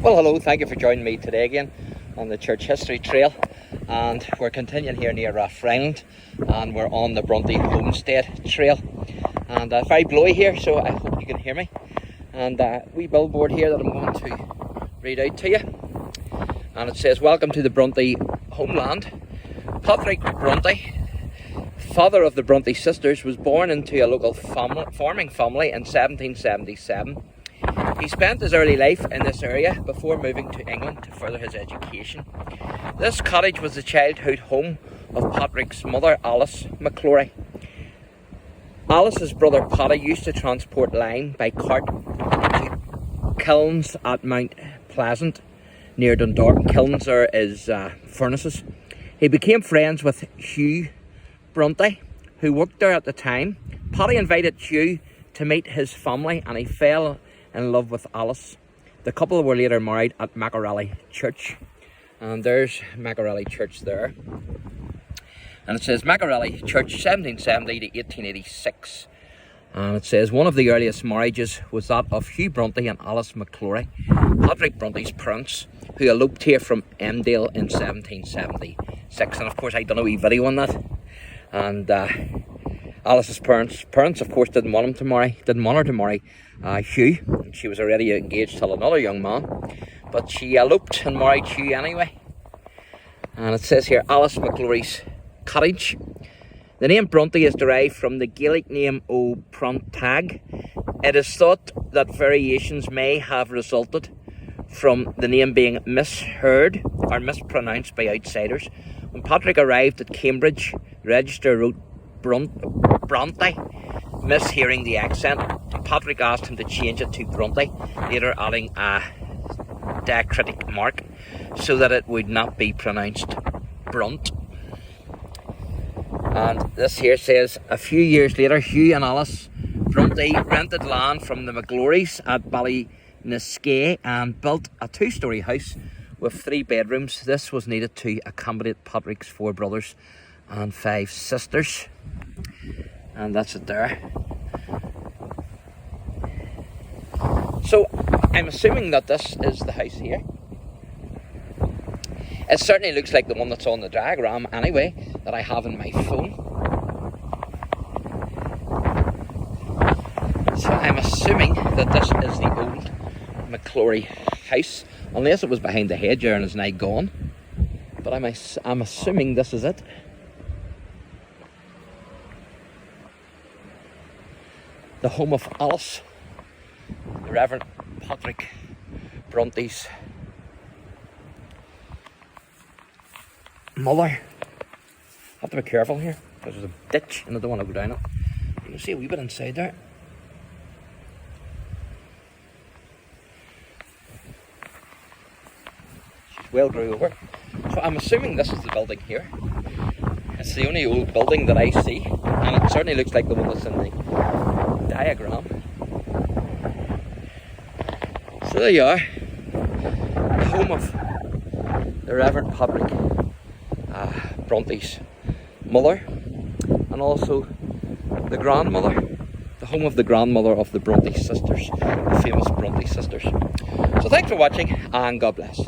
Well, hello, thank you for joining me today again on the Church History Trail, and we're continuing here near Rathfriend, and we're on the BRONTÖ Homestead Trail, and very blowy here, so I hope you can hear me. And a wee billboard here that I'm going to read out to you, and it says, "Welcome to the BRONTÖ homeland. Patrick BRONTÖ, father of the BRONTÖ sisters, was born into a local farming family in 1777. He spent his early life in this area before moving to England to further his education. This cottage was the childhood home of Patrick's mother, Alice McClorys. Alice's brother Paddy used to transport lime by cart to kilns at Mount Pleasant near Dundalk. Kilns are his furnaces. He became friends with Hugh BRONTÖ, who worked there at the time. Paddy invited Hugh to meet his family, and he fell in love with Alice. The couple were later married at Mackerelly Church, and there's Mackerelly Church there, and it says Mackerelly Church 1770 to 1886, and it says one of the earliest marriages was that of Hugh BRONTÖ and Alice McClorys, Patrick BRONTÖ's parents, who eloped here from Emdale in 1776. And of course I done a wee video on that, and Alice's parents of course didn't want her to marry Hugh. She was already engaged to another young man, but she eloped and married Hugh anyway. And it says here, Alice McClorys cottage. The name BRONTÖ is derived from the Gaelic name o BRONTÁG. It is thought that variations may have resulted from the name being misheard or mispronounced by outsiders. When Patrick arrived at Cambridge, the register wrote BRONTÖ, mishearing the accent. Patrick asked him to change it to BRONTÖ, later adding a diacritic mark so that it would not be pronounced brunt. And this here says, a few years later, Hugh and Alice BRONTÖ rented land from the McClorys at Ballynaskea and built a two-storey house with 3 bedrooms. This was needed to accommodate Patrick's 4 brothers and 5 sisters. And that's it there. So I'm assuming that this is the house here. It certainly looks like the one that's on the diagram anyway, that I have in my phone. So I'm assuming that this is the old McClory house, unless it was behind the hedge and is now gone. But I'm assuming this is it. The home of Alice, the Reverend Patrick BRONTÖ's mother. I have to be careful here because there's a ditch and I don't want to go down it. You can see a wee bit inside there. She's well grew over. So I'm assuming this is the building here. It's the only old building that I see, and it certainly looks like the one that's in the diagram. So there you are, the home of the Reverend Patrick BRONTÖ's mother, and also the grandmother, the home of the grandmother of the BRONTÖ sisters, the famous BRONTÖ sisters. So thanks for watching, and God bless.